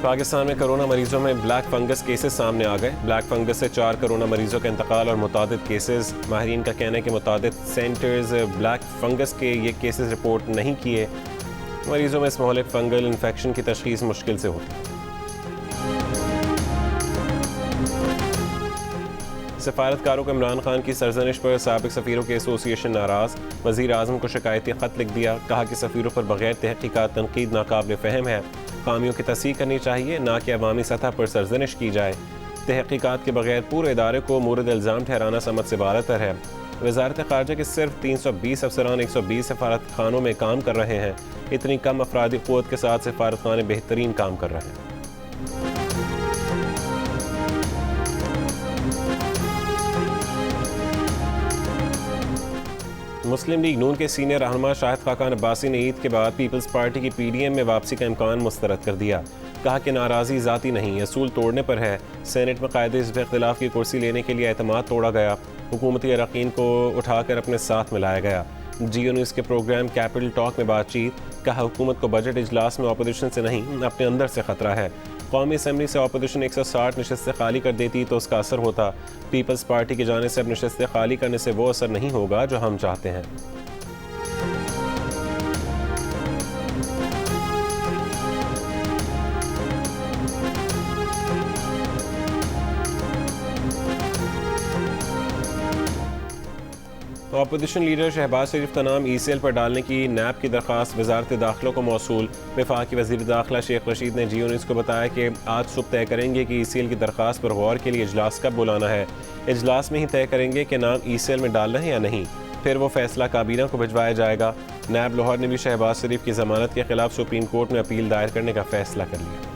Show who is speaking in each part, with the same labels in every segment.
Speaker 1: पाकिस्तान में कोरोना मरीजों में ब्लैक फंगस केसेस सामने आ गए। ब्लैक फंगस से 4 कोरोना मरीजों का इंतकाल और मुतादिद केसेस। माहिरीन का कहना है कि मुतादिद सेंटर्स ब्लैक फंगस के ये केसेस रिपोर्ट नहीं किए। मरीजों में इस मुहलिक फंगल इन्फेक्शन की तशखीस मुश्किल से होती है। सफारतकारों को इमरान खान की सरजनिश पर साबिक सफ़ीरों की एसोसिएशन नाराज़। वज़ीर आज़म को शिकायती ख़त लिख दिया। कहा कि सफ़ीरों पर बग़ैर तहक़ीक़ात तनकीद नाकाबिल फ़हम है। खामियों की तस्दीक करनी चाहिए, ना कि अवामी सतह पर सरजनिश की जाए। तहक़ीक़ात के बगैर पूरे इदारे को मूरद इल्ज़ाम ठहराना समझ से बालतर है। वज़ारत ख़ारजा के सिर्फ 320 अफसरान 120 सफारत खानों में काम कर रहे हैं। इतनी कम अफरादी क़ुव्वत के साथ सफारत खाने बेहतरीन काम कर रहे हैं। मुस्लिम लीग नून के सीनियर रहनुमा शाहिद खाकान अब्बासी ने ईद के बाद पीपल्स पार्टी की PDM में वापसी का इम्कान मुस्तरद कर दिया। कहा कि नाराज़ी ज़ाती नहीं, असूल तोड़ने पर है। सेनेट में कायदे हिज़्ब इख्तिलाफ की कुर्सी लेने के लिए एतमाद तोड़ा गया। हुकूमती अरकान को उठाकर अपने साथ मिलाया गया। जियो न्यूज़ के प्रोग्राम कैपिटल टॉक में बातचीत। कहा हुकूमत को बजट इजलास में अपोजिशन से नहीं, अपने अंदर से ख़तरा है। कौमी असम्बली से अपोजिशन 160 नशस्तें खाली कर देती तो उसका असर होता। पीपल्स पार्टी की जाने से अब नशस्तें खाली करने से वो असर नहीं होगा जो हम चाहते हैं। अपोजिशन लीडर शहबाज शरीफ का नाम ECL पर डालने की नैब की दरख्वास्त वजारत दाखिला को मौसूल। वफाकी वज़ीर दाखिला शेख रशीद ने जियो न्यूज़ को बताया कि आज सुबह तय करेंगे कि ECL की दरख्वास्त पर गौर के लिए इजलास कब बुलाना है। इजलास में ही तय करेंगे कि नाम ECL में डालना है या नहीं, फिर वो फैसला काबीना को भिजवाया जाएगा। नैब लाहौर ने भी शहबाज शरीफ की जमानत के खिलाफ सुप्रीम कोर्ट में अपील दायर करने का फैसला कर लिया।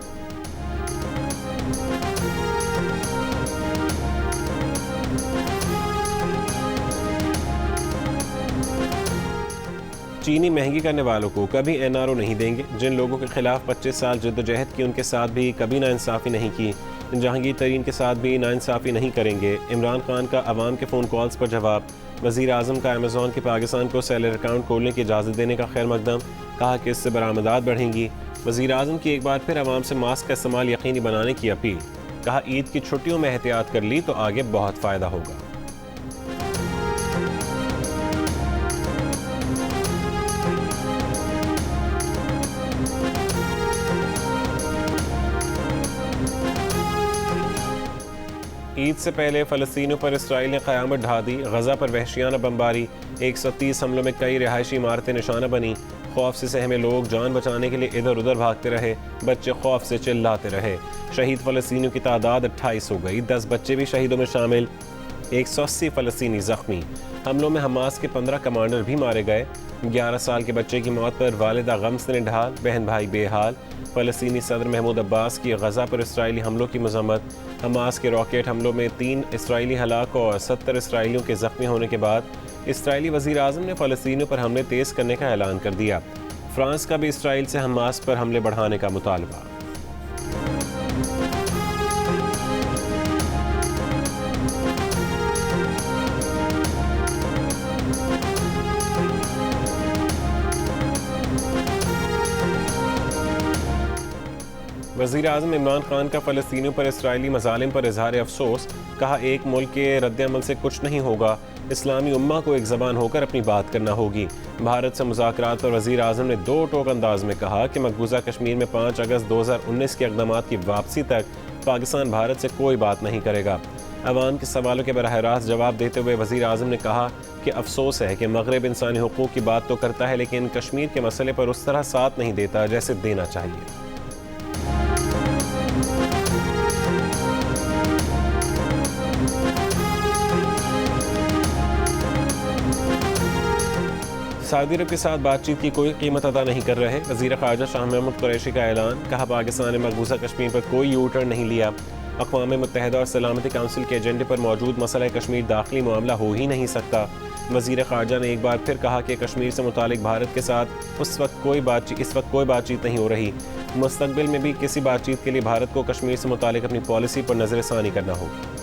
Speaker 1: चीनी महंगी करने वालों को कभी NRO नहीं देंगे। जिन लोगों के खिलाफ 25 साल जद्दोजहद की, उनके साथ भी कभी नाइंसाफ़ी नहीं की। जहांगीर तरीन के साथ भी नाइंसाफ़ी नहीं करेंगे। इमरान खान का अवाम के फ़ोन कॉल्स पर जवाब। वज़ीर आज़म का अमेज़ॉन के पाकिस्तान को सैलरी अकाउंट खोलने की इजाज़त देने का खैर मकदम। कहा कि इससे बरामदात बढ़ेंगी। वज़ीर आज़म की एक बार फिर अवाम से मास्क का इस्तेमाल यकीनी बनाने की अपील। कहा ईद की छुट्टियों में एहतियात कर ली तो आगे बहुत फ़ायदा होगा। ईद से पहले फ़लस्तीनियों पर इसराइल ने क़यामत ढा दी। गज़ा पर वहशियाना बमबारी। 130 हमलों में कई रिहायशी इमारतें निशाना बनी। खौफ से सहमे लोग जान बचाने के लिए इधर उधर भागते रहे। बच्चे खौफ से चिल्लाते रहे। शहीद फ़लस्तीनियों की तादाद 28 हो गई। 10 बच्चे भी शहीदों में शामिल। 180 फ़लस्तीनी ज़ख्मी। हमलों में हमास के 15 कमांडर भी मारे गए। 11 साल के बच्चे की मौत पर वालिदा गम से निढाल, बहन भाई बेहाल। फ़लस्तीनी सदर महमूद अब्बास की गज़ा पर इसराइली हमलों की मज़म्मत। हमास के रॉकेट हमलों में 3 इसराइली हलाक और 70 इसराइलियों के ज़ख्मी होने के बाद इसराइली वज़ीर आज़म ने फ़लस्तीनियों पर हमले तेज़ करने का ऐलान कर दिया। फ्रांस का भी इसराइल से हमास पर हमले बढ़ाने का मुतालबा। वज़ीर आज़म इमरान खान का फ़लस्तीनियों पर इसराइली मज़ालिम पर इज़हार अफसोस। कहा एक मुल्क के रद्द-ए-अमल से कुछ नहीं होगा। इस्लामी उम्मा को एक ज़बान होकर अपनी बात करना होगी। भारत से मुज़ाकरात पर वज़ीर आज़म ने 2 टोक अंदाज में कहा कि मकबूजा कश्मीर में 5 अगस्त 2019 के इक़दामात की वापसी तक पाकिस्तान भारत से कोई बात नहीं करेगा। अवाम के सवालों के बराह रास्त जवाब देते हुए वज़ीर आज़म ने कहा कि अफसोस है कि मग़रिब इंसानी हुकूक़ की बात तो करता है, लेकिन कश्मीर के मसले पर उस तरह साथ नहीं देता जैसे देना चाहिए। सऊदी अरब के साथ बातचीत की कोई कीमत अदा नहीं कर रहे। वज़ीर ख़ारजा शाह महमूद कुरैशी का ऐलान। कहा पाकिस्तान ने मकबूजा कश्मीर पर कोई यू टर्न नहीं लिया। अक़वाम मुत्तहिदा और सलामती काउंसिल के एजेंडे पर मौजूद मसला कश्मीर दाखिली मामला हो ही नहीं सकता। वज़ीर ख़ारजा ने एक बार फिर कहा कि कश्मीर से मुतालिक भारत के साथ इस वक्त कोई बातचीत नहीं हो रही। मुस्तक़बिल में भी किसी बातचीत के लिए भारत को कश्मीर से मुतालिक अपनी पॉलिसी पर नज़रसानी करना होगी।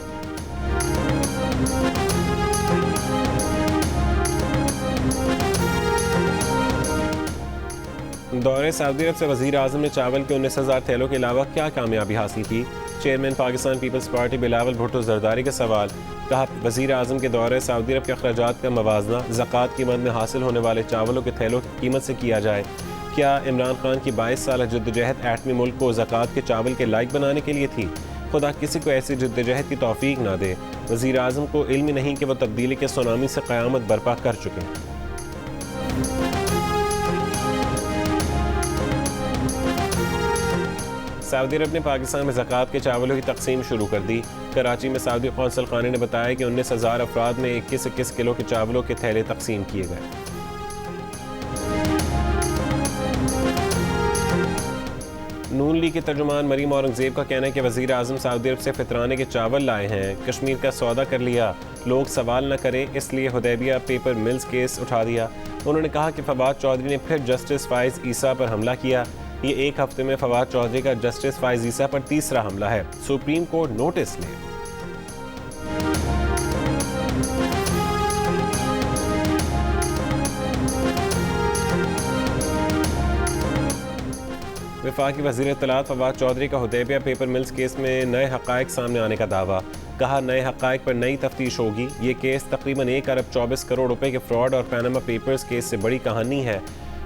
Speaker 1: दौरे सऊदी अरब से वज़ीर आज़म ने चावल के 19,000 थैलों के अलावा क्या कामयाबी हासिल की? Chairman Pakistan People's Party Bilawal Bhutto Zardari का सवाल। कहा, वज़ीर आज़म के दौरे सऊदी अरब के अखराजात का मवाजना ज़कात की मद में हासिल होने वाले चावलों के थैलों की कीमत से किया जाए। क्या इमरान खान की 22 साल जद्दोजहद एटमी मुल्क को ज़कात के चावल के लायक बनाने के लिए थी? खुदा किसी को ऐसी जद्दोजहद की तौफीक ना दे। वज़ीर आज़म को इल्म नहीं कि वह तब्दीली के सुनामी से क़यामत बर्पा कर चुके हैं। सऊदी अरब ने पाकिस्तान में ज़कात के चावलों की तकसीम शुरू कर दी। कराची में सऊदी कौंसल खाने ने बताया कि 19,000 अफराद में 21 किलो के चावलों के थैले तकसीम किए गए। नून लीग के तर्जुमान मरीम औरंगजेब का कहना है कि वज़ीर आज़म सऊदी अरब से फितराने के चावल लाए हैं, कश्मीर का सौदा कर लिया, लोग सवाल न करें इसलिए हुदैबिया पेपर मिल्स केस उठा दिया। उन्होंने कहा कि फवाद चौधरी ने फिर जस्टिस फाइज ईसा पर हमला किया। ये एक हफ्ते में फवाद चौधरी का जस्टिस फाइज ईसा पर तीसरा हमला है। सुप्रीम कोर्ट नोटिस ले। वफाकी वज़ीर इत्तलात फवाद चौधरी का हुदैबिया पेपर मिल्स केस में नए हक़ाइक़ सामने आने का दावा। कहा, नए हक़ाइक़ पर नई तफ्तीश होगी। ये केस तकरीबन 1 अरब 24 करोड़ रुपए के फ्रॉड और पैनामा पेपर्स केस से बड़ी कहानी है।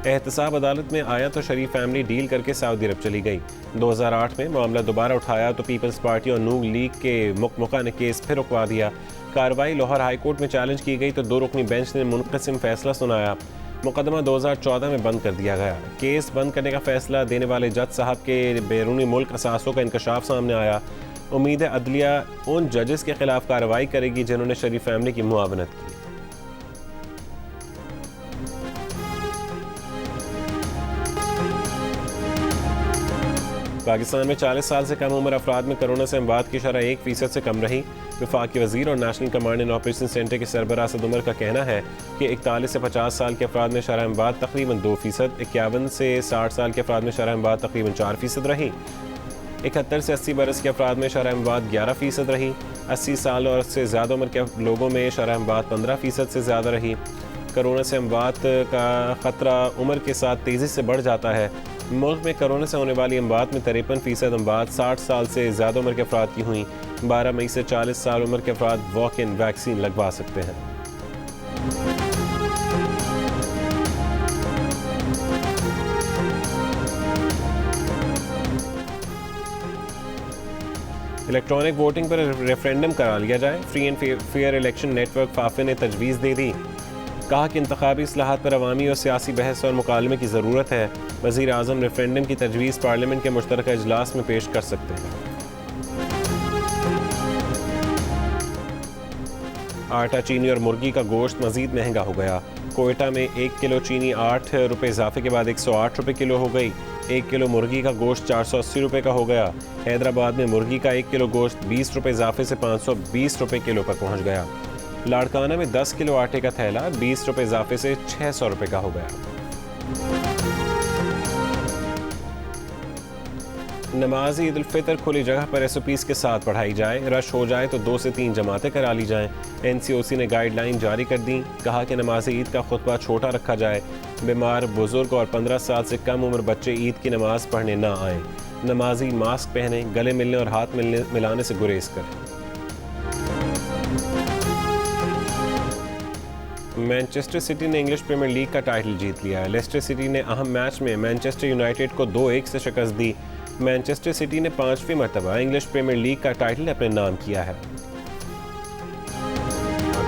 Speaker 1: एहतसाब अदालत में आया तो शरीफ फैमिली डील करके सऊदी अरब चली गई। 2008 में मामला दोबारा उठाया तो पीपल्स पार्टी और नून लीग के मुकमुका ने केस फिर रुकवा दिया। कार्रवाई लाहौर हाई कोर्ट में चैलेंज की गई तो 2 रुकनी बेंच ने मुनक़सिम फैसला सुनाया। मुकदमा 2014 में बंद कर दिया गया। केस बंद करने का फैसला देने वाले जज साहब के बैरूनी मुल्क असासों का इंकशाफ सामने आया। उम्मीद है अदलिया उन जजेस के खिलाफ कार्रवाई करेगी जिन्होंने शरीफ फैमिली की मुआवनत की। पाकिस्तान में 40 साल से कम उम्र अफराद में कोरोना से अमवात की शरह 1% से कम रही। वफाकी वज़ीर और national command and operation centre के सरबराह असद उमर का कहना है कि 41 से 50 साल के अफराद में शरह अमवात तकरीबन 2%, 51 से 60 साल के अफराद में शरह अमवात तकरीबन 4% रही। 71 से 80 बरस के अफराद में शरह अमवात 11% रही। 80 साल और से ज़्यादा उम्र के लोगों में शरह अमवात 15% से ज़्यादा रही। कोरोना से अमवात का ख़तरा उम्र के साथ तेज़ी से बढ़ जाता है। मुल्क में कोरोना से होने वाली अमवात में 53% अमवात 60 साल से ज़्यादा उम्र के अफराद की हुई। 12 मई से 40 साल उम्र के अफराद वॉक इन वैक्सीन लगवा सकते हैं। इलेक्ट्रॉनिक वोटिंग पर रेफरेंडम करा लिया जाए। Free and fair election network FAFEN ने तजवीज़ दे दी। कहा कि इंतखाबी इस्लाहात पर अवामी और सियासी बहस और मुकालमे की ज़रूरत है। वज़ीर आज़म रेफरेंडम की तजवीज़ पार्लियामेंट के मुश्तरका इजलास में पेश कर सकते हैं। आटा, चीनी और मुर्गी का गोश्त मज़ीद महंगा हो गया। कोयटा में 1 किलो चीनी 8 रुपये इजाफे के बाद 108 रुपये किलो हो गई। 1 किलो मुर्गी का गोश्त 480 रुपये का हो गया। हैदराबाद में मुर्गी का 1 किलो गोश्त 20 रुपये इजाफे से 520 रुपये किलो पर पहुँच गया। लाड़काना में 10 किलो आटे का थैला 20 रुपये इजाफे से 600 रुपये का हो गया। नमाज ईद उल फितर खुली जगह पर SOPs के साथ पढ़ाई जाए। रश हो जाए तो 2 से 3 जमातें करा ली जाएं। NCOC ने गाइडलाइन जारी कर दी। कहा कि नमाज ईद का खुतबा छोटा रखा जाए। बीमार, बुजुर्ग और 15 साल से कम उम्र बच्चे ईद की नमाज पढ़ने ना आएँ। नमाजी मास्क पहने, गले मिलने और हाथ मिलाने से गुरेज करें। मैनचेस्टर सिटी ने इंग्लिश प्रीमियर लीग का टाइटल जीत लिया है। लेस्टर सिटी ने अहम मैच में मैनचेस्टर यूनाइटेड को 2-1 से शिकस्त दी। मैनचेस्टर सिटी ने 5वीं मरतबा इंग्लिश प्रीमियर लीग का टाइटल अपने नाम किया है।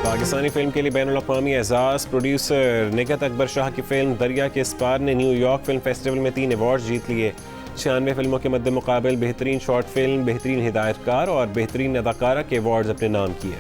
Speaker 1: पाकिस्तानी फिल्म के लिए बैनुल-अक़वामी एजाज़ प्रोड्यूसर निगहत अकबर शाह की फिल्म दरिया के इस पार ने न्यूयॉर्क फिल्म फेस्टिवल में 3 अवार्ड जीत लिए। 96 फिल्मों के मद्दे मुकाबल बेहतरीन शॉर्ट फिल्म, बेहतरीन हिदायतकार और बेहतरीन अदाकारा के अवार्ड अपने नाम किए।